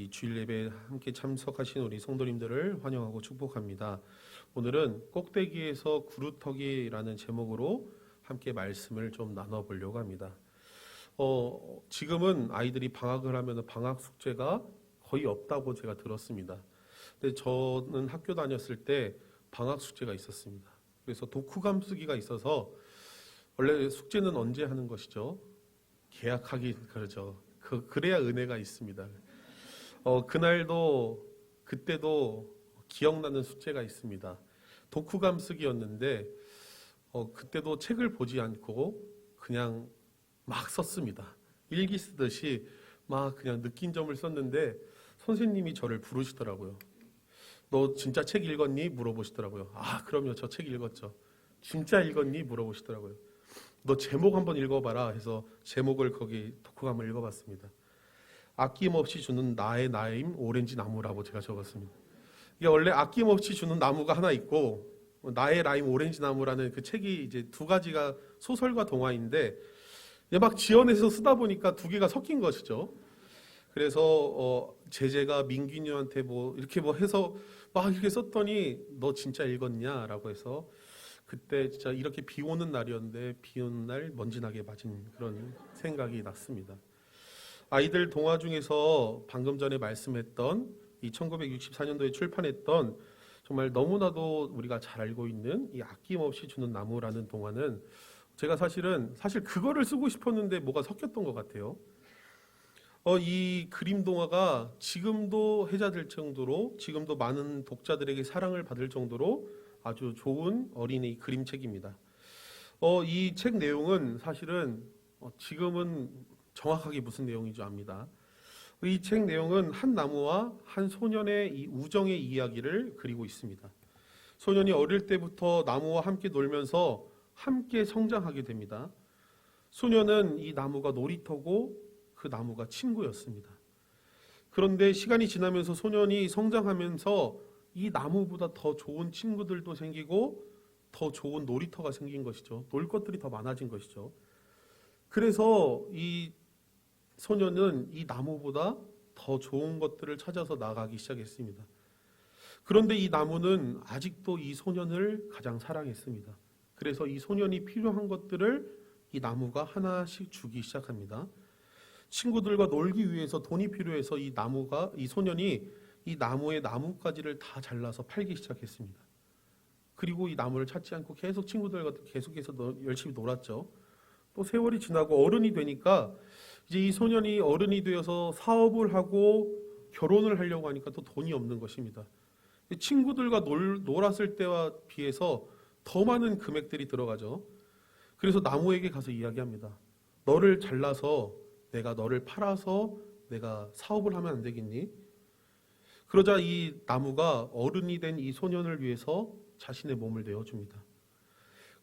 우리 주일 예배에 함께 참석하신 우리 성도님들을 환영하고 축복합니다. 오늘은 꼭대기에서 구루터기라는 제목으로 함께 말씀을 좀 나눠보려고 합니다. 지금은 아이들이 방학을 하면 방학 숙제가 거의 없다고 제가 들었습니다. 근데 저는 학교 다녔을 때 방학 숙제가 있었습니다. 그래서 독후감 쓰기가 있어서 원래 숙제는 언제 하는 것이죠? 개학하기 그러죠. 그래야 은혜가 있습니다. 그때도 기억나는 숙제가 있습니다. 독후감 쓰기였는데 그때도 책을 보지 않고 그냥 막 썼습니다. 일기 쓰듯이 막 그냥 느낀 점을 썼는데 선생님이 저를 부르시더라고요. 너 진짜 책 읽었니? 물어보시더라고요. 아, 그럼요. 저 책 읽었죠. 진짜 읽었니? 물어보시더라고요. 너 제목 한번 읽어봐라 해서 제목을 거기 독후감을 읽어봤습니다. 아낌없이 주는 나의 나임 오렌지 나무라고 제가 적었습니다. 이게 원래 아낌없이 주는 나무가 하나 있고 나의 라임 오렌지 나무라는 그 책이 이제 두 가지가 소설과 동화인데 막 지어내서 쓰다 보니까 두 개가 섞인 것이죠. 그래서 제재가 민균이한테 이렇게 해서 막 이렇게 썼더니 너 진짜 읽었냐라고 해서 그때 진짜 이렇게 비 오는 날이었는데 비 오는 날 먼지나게 맞은 그런 생각이 났습니다. 아이들 동화 중에서 방금 전에 말씀했던 이 1964년도에 출판했던 정말 너무나도 우리가 잘 알고 있는 이 아낌없이 주는 나무라는 동화는 제가 사실 그거를 쓰고 싶었는데 뭐가 섞였던 것 같아요. 이 그림 동화가 지금도 회자될 정도로 지금도 많은 독자들에게 사랑을 받을 정도로 아주 좋은 어린이 그림책입니다. 이 책 내용은 사실은 지금은 정확하게 무슨 내용인지 압니다. 이 책 내용은 한 나무와 한 소년의 이 우정의 이야기를 그리고 있습니다. 소년이 어릴 때부터 나무와 함께 놀면서 함께 성장하게 됩니다. 소년은 이 나무가 놀이터고 그 나무가 친구였습니다. 그런데 시간이 지나면서 소년이 성장하면서 이 나무보다 더 좋은 친구들도 생기고 더 좋은 놀이터가 생긴 것이죠. 놀 것들이 더 많아진 것이죠. 그래서 이 소년은 이 나무보다 더 좋은 것들을 찾아서 나가기 시작했습니다. 그런데 이 나무는 아직도 이 소년을 가장 사랑했습니다. 그래서 이 소년이 필요한 것들을 이 나무가 하나씩 주기 시작합니다. 친구들과 놀기 위해서 돈이 필요해서 이 소년이 이 나무의 나뭇가지를 다 잘라서 팔기 시작했습니다. 그리고 이 나무를 찾지 않고 계속 친구들과 계속해서 열심히 놀았죠. 또 세월이 지나고 어른이 되니까 이제 이 소년이 어른이 되어서 사업을 하고 결혼을 하려고 하니까 또 돈이 없는 것입니다. 친구들과 놀았을 때와 비해서 더 많은 금액들이 들어가죠. 그래서 나무에게 가서 이야기합니다. 너를 잘라서 내가 너를 팔아서 내가 사업을 하면 안 되겠니? 그러자 이 나무가 어른이 된 이 소년을 위해서 자신의 몸을 내어줍니다.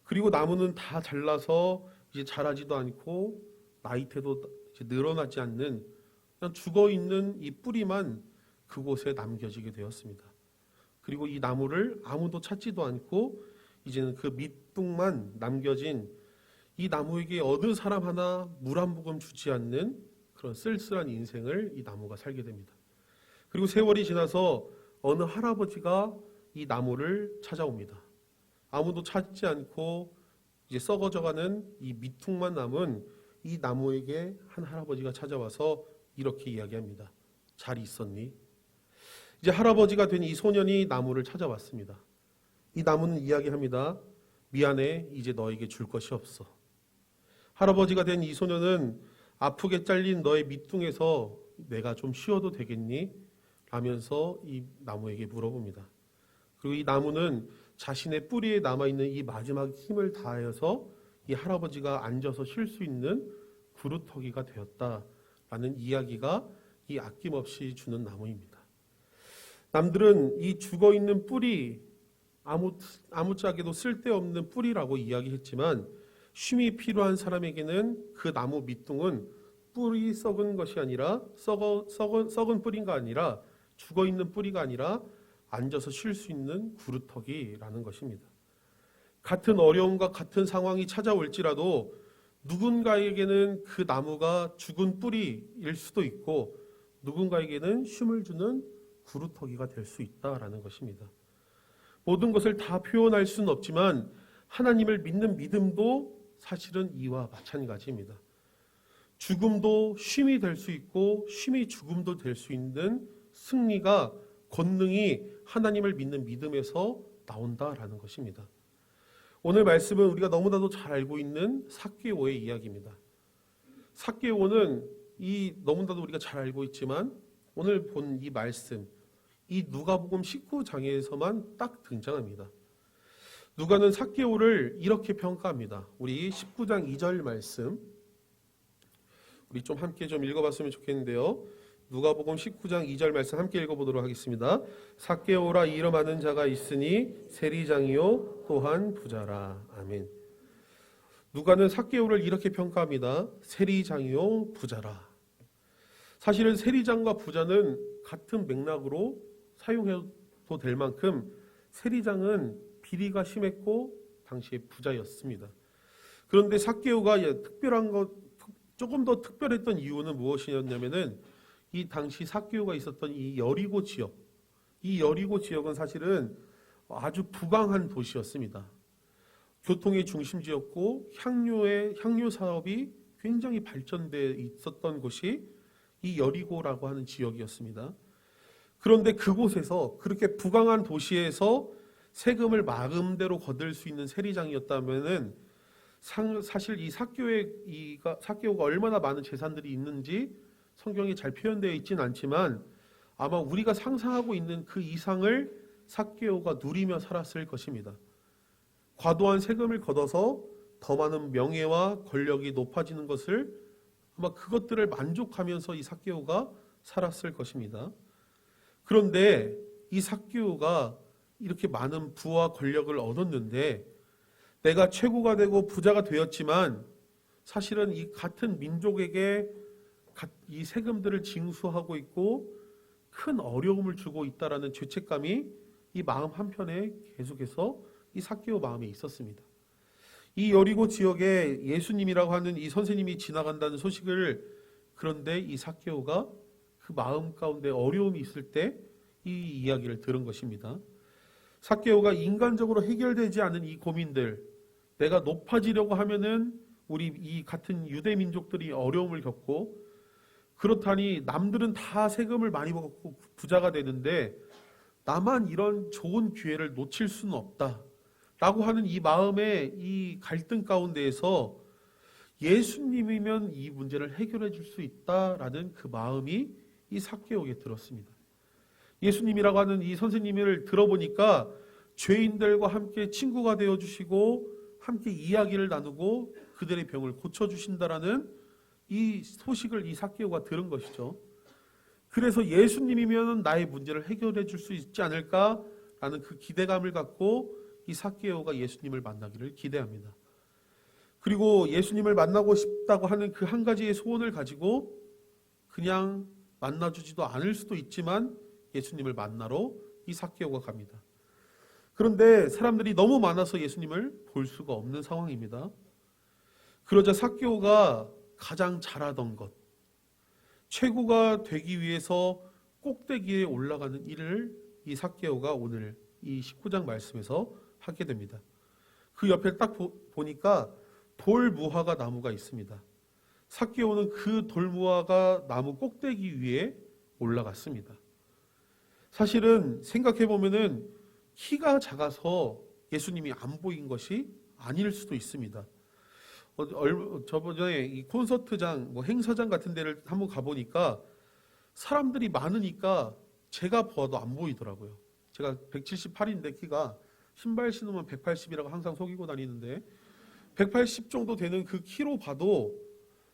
그리고 나무는 다 잘라서 이제 자라지도 않고 나이테도 이제 늘어나지 않는 그냥 죽어있는 이 뿌리만 그곳에 남겨지게 되었습니다. 그리고 이 나무를 아무도 찾지도 않고 이제는 그 밑둥만 남겨진 이 나무에게 어느 사람 하나 물 한 모금 주지 않는 그런 쓸쓸한 인생을 이 나무가 살게 됩니다. 그리고 세월이 지나서 어느 할아버지가 이 나무를 찾아옵니다. 아무도 찾지 않고 이제 썩어져가는 이 밑둥만 남은 이 나무에게 한 할아버지가 찾아와서 이렇게 이야기합니다. 잘 있었니? 이제 할아버지가 된 이 소년이 나무를 찾아왔습니다. 이 나무는 이야기합니다. 미안해, 이제 너에게 줄 것이 없어. 할아버지가 된 이 소년은 아프게 잘린 너의 밑둥에서 내가 좀 쉬어도 되겠니? 라면서 이 나무에게 물어봅니다. 그리고 이 나무는 자신의 뿌리에 남아있는 이 마지막 힘을 다하여서 이 할아버지가 앉아서 쉴 수 있는 구루터기가 되었다라는 이야기가 이 아낌없이 주는 나무입니다. 남들은 이 죽어있는 뿌리, 아무짝에도 쓸데없는 뿌리라고 이야기했지만 쉼이 필요한 사람에게는 그 나무 밑둥은 뿌리 썩은 것이 아니라 썩은 뿌리가 아니라 죽어있는 뿌리가 아니라 앉아서 쉴 수 있는 구루터기라는 것입니다. 같은 어려움과 같은 상황이 찾아올지라도 누군가에게는 그 나무가 죽은 뿌리일 수도 있고 누군가에게는 쉼을 주는 구루터기가 될 수 있다라는 것입니다. 모든 것을 다 표현할 수는 없지만 하나님을 믿는 믿음도 사실은 이와 마찬가지입니다. 죽음도 쉼이 될 수 있고 쉼이 죽음도 될 수 있는 승리가, 권능이 하나님을 믿는 믿음에서 나온다라는 것입니다. 오늘 말씀은 우리가 너무나도 잘 알고 있는 삭개오의 이야기입니다. 삭개오는 너무나도 우리가 잘 알고 있지만 오늘 본 이 말씀, 이 누가복음 19장에서만 딱 등장합니다. 누가는 삭개오를 이렇게 평가합니다. 우리 19장 2절 말씀 우리 좀 함께 좀 읽어봤으면 좋겠는데요. 누가복음 19장 2절 말씀 함께 읽어보도록 하겠습니다. 삭개오라 이름 아는 자가 있으니 세리장이요 또한 부자라. 아멘. 누가는 삭개오를 이렇게 평가합니다. 세리장이요 부자라. 사실은 세리장과 부자는 같은 맥락으로 사용해도 될 만큼 세리장은 비리가 심했고 당시에 부자였습니다. 그런데 삭개오가 조금 더 특별했던 이유는 무엇이었냐면은 이 당시 삭개오가 있었던 이 여리고 지역, 이 여리고 지역은 사실은 아주 부강한 도시였습니다. 교통의 중심지였고 향유 사업이 굉장히 발전돼 있었던 곳이 이 여리고라고 하는 지역이었습니다. 그런데 그곳에서 그렇게 부강한 도시에서 세금을 마음대로 거둘 수 있는 세리장이었다면은 사실 이 삭개오가 얼마나 많은 재산들이 있는지 성경에 잘 표현되어 있지는 않지만 아마 우리가 상상하고 있는 그 이상을 삭개오가 누리며 살았을 것입니다. 과도한 세금을 걷어서 더 많은 명예와 권력이 높아지는 것을 아마 그것들을 만족하면서 이 삭개오가 살았을 것입니다. 그런데 이 삭개오가 이렇게 많은 부와 권력을 얻었는데 내가 최고가 되고 부자가 되었지만 사실은 이 같은 민족에게 이 세금들을 징수하고 있고 큰 어려움을 주고 있다라는 죄책감이 이 마음 한편에 계속해서 이 삭개오 마음에 있었습니다. 이 여리고 지역에 예수님이라고 하는 이 선생님이 지나간다는 소식을, 그런데 이 삭개오가 그 마음 가운데 어려움이 있을 때 이 이야기를 들은 것입니다. 삭개오가 인간적으로 해결되지 않은 이 고민들, 내가 높아지려고 하면은 우리 이 같은 유대 민족들이 어려움을 겪고, 그렇다니 남들은 다 세금을 많이 받고 부자가 되는데 나만 이런 좋은 기회를 놓칠 수는 없다 라고 하는 이 마음의 이 갈등 가운데에서 예수님이면 이 문제를 해결해 줄 수 있다라는 그 마음이 이 삭개오에게 들었습니다. 예수님이라고 하는 이 선생님을 들어보니까 죄인들과 함께 친구가 되어주시고 함께 이야기를 나누고 그들의 병을 고쳐주신다라는 이 소식을 이 삭개오가 들은 것이죠. 그래서 예수님이면 나의 문제를 해결해 줄 수 있지 않을까라는 그 기대감을 갖고 이 삭개오가 예수님을 만나기를 기대합니다. 그리고 예수님을 만나고 싶다고 하는 그 한 가지의 소원을 가지고 그냥 만나주지도 않을 수도 있지만 예수님을 만나러 이 삭개오가 갑니다. 그런데 사람들이 너무 많아서 예수님을 볼 수가 없는 상황입니다. 그러자 삭개오가 가장 잘하던 것, 최고가 되기 위해서 꼭대기에 올라가는 일을 이 삭개오가 오늘 이 19장 말씀에서 하게 됩니다. 그 옆에 딱 보니까 돌무화과 나무가 있습니다. 삭개오는 그 돌무화과 나무 꼭대기 위에 올라갔습니다. 사실은 생각해 보면은 키가 작아서 예수님이 안 보인 것이 아닐 수도 있습니다. 저번에 이 콘서트장, 행사장 같은 데를 한번 가보니까 사람들이 많으니까 제가 봐도 안 보이더라고요. 제가 178인데 키가 신발 신으면 180이라고 항상 속이고 다니는데 180 정도 되는 그 키로 봐도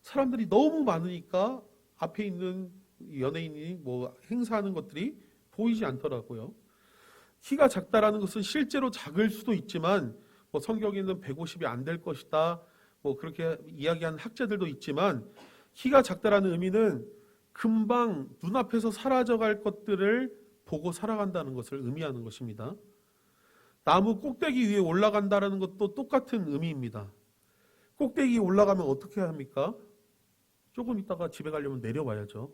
사람들이 너무 많으니까 앞에 있는 연예인이 행사하는 것들이 보이지 않더라고요. 키가 작다라는 것은 실제로 작을 수도 있지만 성경에는 150이 안 될 것이다 그렇게 이야기하는 학자들도 있지만 키가 작다라는 의미는 금방 눈앞에서 사라져갈 것들을 보고 살아간다는 것을 의미하는 것입니다. 나무 꼭대기 위에 올라간다는 것도 똑같은 의미입니다. 꼭대기에 올라가면 어떻게 합니까? 조금 있다가 집에 가려면 내려와야죠.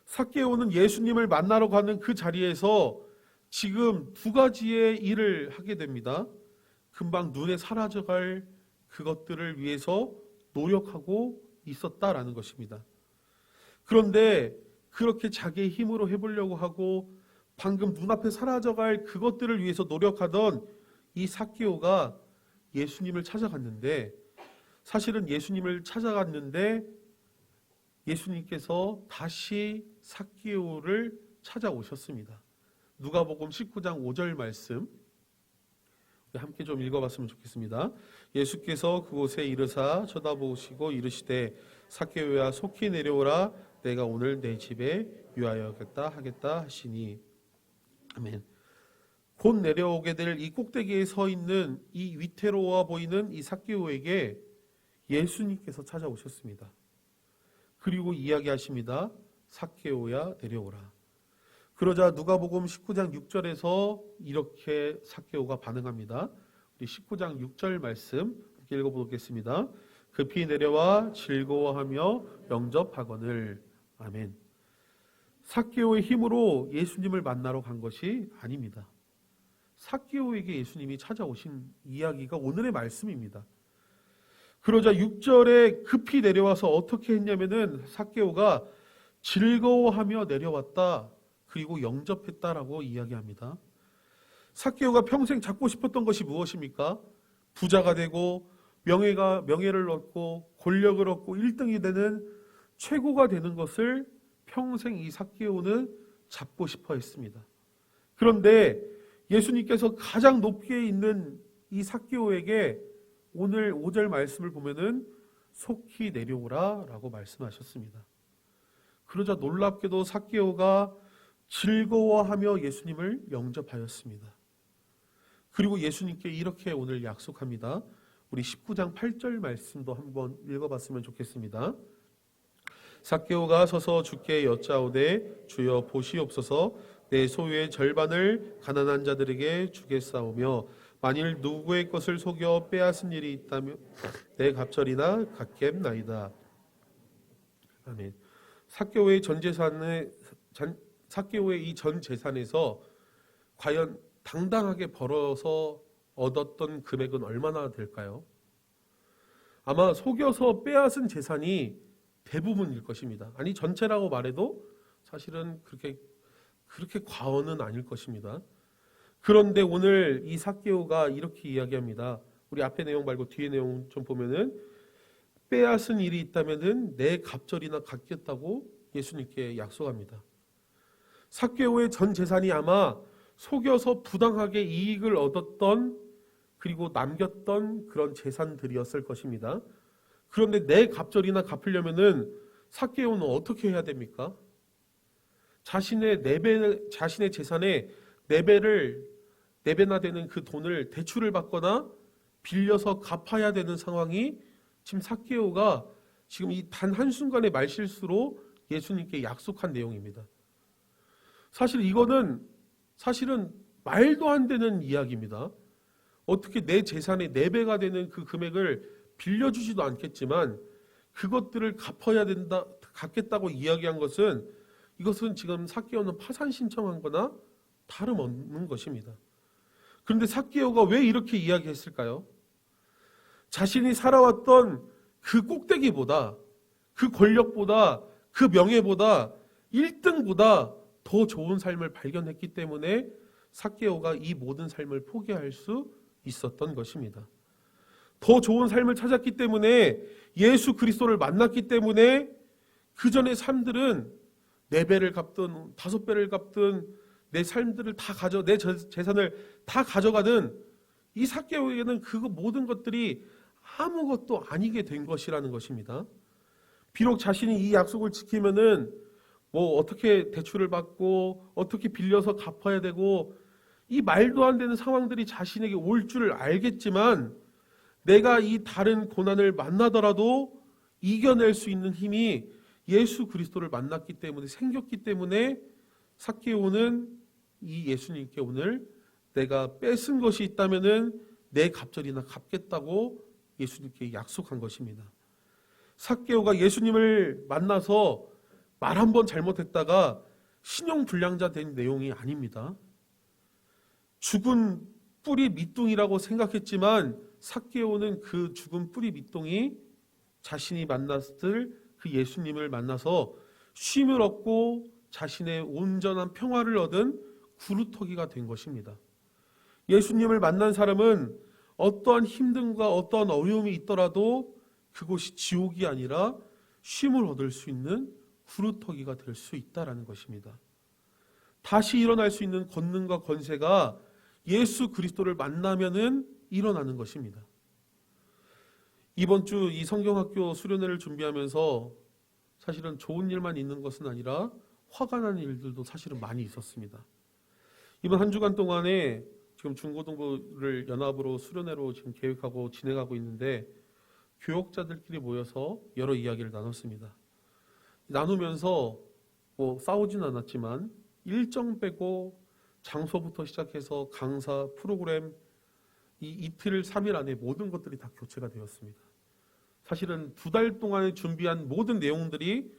삭개오는 예수님을 만나러 가는 그 자리에서 지금 두 가지의 일을 하게 됩니다. 금방 눈에 사라져갈 그것들을 위해서 노력하고 있었다라는 것입니다. 그런데 그렇게 자기의 힘으로 해보려고 하고 방금 눈앞에 사라져갈 그것들을 위해서 노력하던 이 삭개오가 예수님을 찾아갔는데, 사실은 예수님을 찾아갔는데 예수님께서 다시 삭개오를 찾아오셨습니다. 누가복음 19장 5절 말씀 함께 좀 읽어봤으면 좋겠습니다. 예수께서 그곳에 이르사 쳐다보시고 이르시되 삭개오야 속히 내려오라 내가 오늘 내 집에 유하여겠다 하겠다 하시니. 아멘. 곧 내려오게 될 이 꼭대기에 서 있는 이 위태로워 보이는 이 삭개오에게 예수님께서 찾아오셨습니다. 그리고 이야기하십니다. 삭개오야 내려오라. 그러자 누가복음 19장 6절에서 이렇게 삭개오가 반응합니다. 우리 19장 6절 말씀 읽어보겠습니다. 급히 내려와 즐거워하며 영접하거늘. 아멘. 삭개오의 힘으로 예수님을 만나러 간 것이 아닙니다. 삭개오에게 예수님이 찾아오신 이야기가 오늘의 말씀입니다. 그러자 6절에 급히 내려와서 어떻게 했냐면은 삭개오가 즐거워하며 내려왔다. 그리고 영접했다라고 이야기합니다. 삭개오가 평생 잡고 싶었던 것이 무엇입니까? 부자가 되고 명예를 얻고 권력을 얻고 1등이 되는 최고가 되는 것을 평생 이 삭개오는 잡고 싶어 했습니다. 그런데 예수님께서 가장 높게 있는 이 삭개오에게 오늘 5절 말씀을 보면은 속히 내려오라 라고 말씀하셨습니다. 그러자 놀랍게도 삭개오가 즐거워하며 예수님을 영접하였습니다. 그리고 예수님께 이렇게 오늘 약속합니다. 우리 19장 8절 말씀도 한번 읽어봤으면 좋겠습니다. 삭개오가 서서 주께 여짜오되 주여 보시옵소서 내 소유의 절반을 가난한 자들에게 주겠사오며 만일 누구의 것을 속여 빼앗은 일이 있다면 내 갑절이나 갚겠나이다. 아멘. 삭개오의 이 전 재산에서 과연 당당하게 벌어서 얻었던 금액은 얼마나 될까요? 아마 속여서 빼앗은 재산이 대부분일 것입니다. 아니 전체라고 말해도 사실은 그렇게 과언은 아닐 것입니다. 그런데 오늘 이 삭개오가 이렇게 이야기합니다. 우리 앞에 내용 말고 뒤에 내용 좀 보면은 빼앗은 일이 있다면은 내 갑절이나 갚겠다고 예수님께 약속합니다. 삭개오의 전 재산이 아마 속여서 부당하게 이익을 얻었던 그리고 남겼던 그런 재산들이었을 것입니다. 그런데 내 갑절이나 갚으려면은 삭개오는 어떻게 해야 됩니까? 자신의 재산의 4배나 되는 그 돈을 대출을 받거나 빌려서 갚아야 되는 상황이 지금 삭개오가 지금 이 단 한순간의 말실수로 예수님께 약속한 내용입니다. 사실은 말도 안 되는 이야기입니다. 어떻게 내 재산의 4배가 되는 그 금액을 빌려주지도 않겠지만 그것들을 갚겠다고 이야기한 것은 이것은 지금 삭개오는 파산 신청한 거나 다름없는 것입니다. 그런데 삭개오가 왜 이렇게 이야기했을까요? 자신이 살아왔던 그 꼭대기보다 그 권력보다 그 명예보다 1등보다 더 좋은 삶을 발견했기 때문에 삭개오가 이 모든 삶을 포기할 수 있었던 것입니다. 더 좋은 삶을 찾았기 때문에 예수 그리스도를 만났기 때문에 그 전의 삶들은 4배를 갚든 5배를 갚든 내 삶들을 내 재산을 다 가져가든 이 삭개오에게는 그 모든 것들이 아무것도 아니게 된 것이라는 것입니다. 비록 자신이 이 약속을 지키면은 어떻게 대출을 받고 어떻게 빌려서 갚아야 되고 이 말도 안 되는 상황들이 자신에게 올 줄을 알겠지만 내가 이 다른 고난을 만나더라도 이겨낼 수 있는 힘이 예수 그리스도를 만났기 때문에 생겼기 때문에 삭개오는 이 예수님께 오늘 내가 뺏은 것이 있다면은 내 갑절이나 갚겠다고 예수님께 약속한 것입니다. 삭개오가 예수님을 만나서 말 한 번 잘못했다가 신용불량자 된 내용이 아닙니다. 죽은 뿌리 밑둥이라고 생각했지만 삭개오는 그 죽은 뿌리 밑둥이 자신이 만났을 그 예수님을 만나서 쉼을 얻고 자신의 온전한 평화를 얻은 구루터기가 된 것입니다. 예수님을 만난 사람은 어떠한 힘듦과 어떠한 어려움이 있더라도 그곳이 지옥이 아니라 쉼을 얻을 수 있는 구루터기가 될 수 있다라는 것입니다. 다시 일어날 수 있는 권능과 권세가 예수 그리스도를 만나면은 일어나는 것입니다. 이번 주 이 성경학교 수련회를 준비하면서 사실은 좋은 일만 있는 것은 아니라 화가 나는 일들도 사실은 많이 있었습니다. 이번 한 주간 동안에 지금 중고등부를 연합으로 수련회로 지금 계획하고 진행하고 있는데 교역자들끼리 모여서 여러 이야기를 나눴습니다. 나누면서 싸우진 않았지만 일정 빼고 장소부터 시작해서 강사, 프로그램 이 이틀, 3일 안에 모든 것들이 다 교체가 되었습니다. 사실은 2달 동안에 준비한 모든 내용들이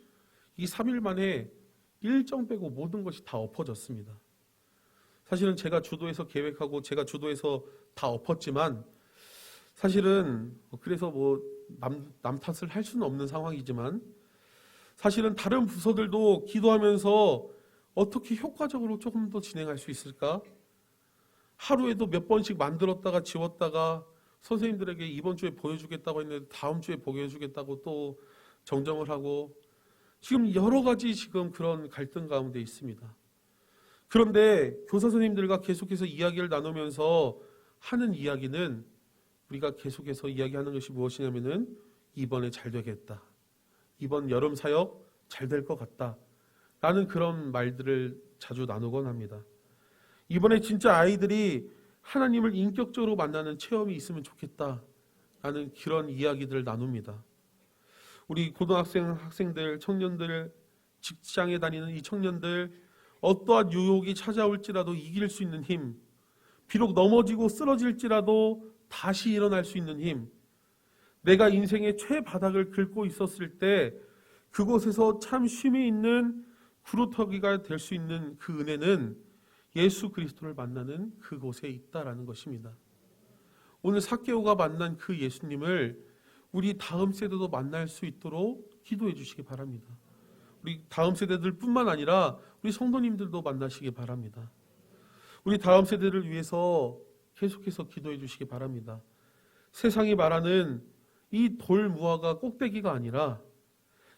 이 3일 만에 일정 빼고 모든 것이 다 엎어졌습니다. 사실은 제가 주도해서 계획하고 제가 주도해서 다 엎었지만 사실은 그래서 남 탓을 할 수는 없는 상황이지만 사실은 다른 부서들도 기도하면서 어떻게 효과적으로 조금 더 진행할 수 있을까? 하루에도 몇 번씩 만들었다가 지웠다가 선생님들에게 이번 주에 보여주겠다고 했는데 다음 주에 보여주겠다고 또 정정을 하고 지금 여러 가지 지금 그런 갈등 가운데 있습니다. 그런데 교사 선생님들과 계속해서 이야기를 나누면서 하는 이야기는 우리가 계속해서 이야기하는 것이 무엇이냐면은 이번에 잘 되겠다. 이번 여름 사역 잘 될 것 같다. 라는 그런 말들을 자주 나누곤 합니다. 이번에 진짜 아이들이 하나님을 인격적으로 만나는 체험이 있으면 좋겠다. 라는 그런 이야기들을 나눕니다. 우리 고등학생, 학생들, 청년들, 직장에 다니는 이 청년들 어떠한 유혹이 찾아올지라도 이길 수 있는 힘, 비록 넘어지고 쓰러질지라도 다시 일어날 수 있는 힘, 내가 인생의 최바닥을 긁고 있었을 때 그곳에서 참 쉼이 있는 구루터기가 될 수 있는 그 은혜는 예수 그리스도를 만나는 그곳에 있다라는 것입니다. 오늘 삭개오가 만난 그 예수님을 우리 다음 세대도 만날 수 있도록 기도해 주시기 바랍니다. 우리 다음 세대들뿐만 아니라 우리 성도님들도 만나시기 바랍니다. 우리 다음 세대를 위해서 계속해서 기도해 주시기 바랍니다. 세상이 말하는 이 돌무화과 꼭대기가 아니라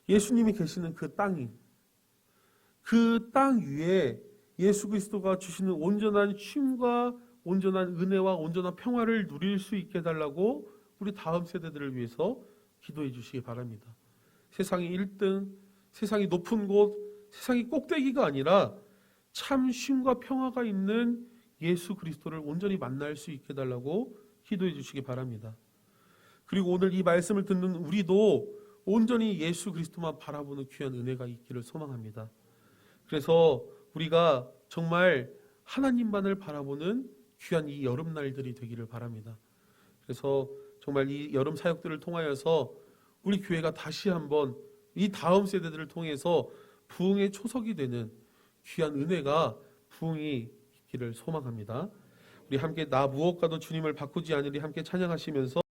예수님이 계시는 그 땅이 그 땅 위에 예수 그리스도가 주시는 온전한 쉼과 온전한 은혜와 온전한 평화를 누릴 수 있게 해달라고 우리 다음 세대들을 위해서 기도해 주시기 바랍니다. 세상이 1등, 세상이 높은 곳, 세상이 꼭대기가 아니라 참 쉼과 평화가 있는 예수 그리스도를 온전히 만날 수 있게 해달라고 기도해 주시기 바랍니다. 그리고 오늘 이 말씀을 듣는 우리도 온전히 예수 그리스도만 바라보는 귀한 은혜가 있기를 소망합니다. 그래서 우리가 정말 하나님만을 바라보는 귀한 이 여름날들이 되기를 바랍니다. 그래서 정말 이 여름 사역들을 통하여서 우리 교회가 다시 한번 이 다음 세대들을 통해서 부흥의 초석이 되는 귀한 은혜가 부흥이 있기를 소망합니다. 우리 함께 나 무엇과도 주님을 바꾸지 않으리 함께 찬양하시면서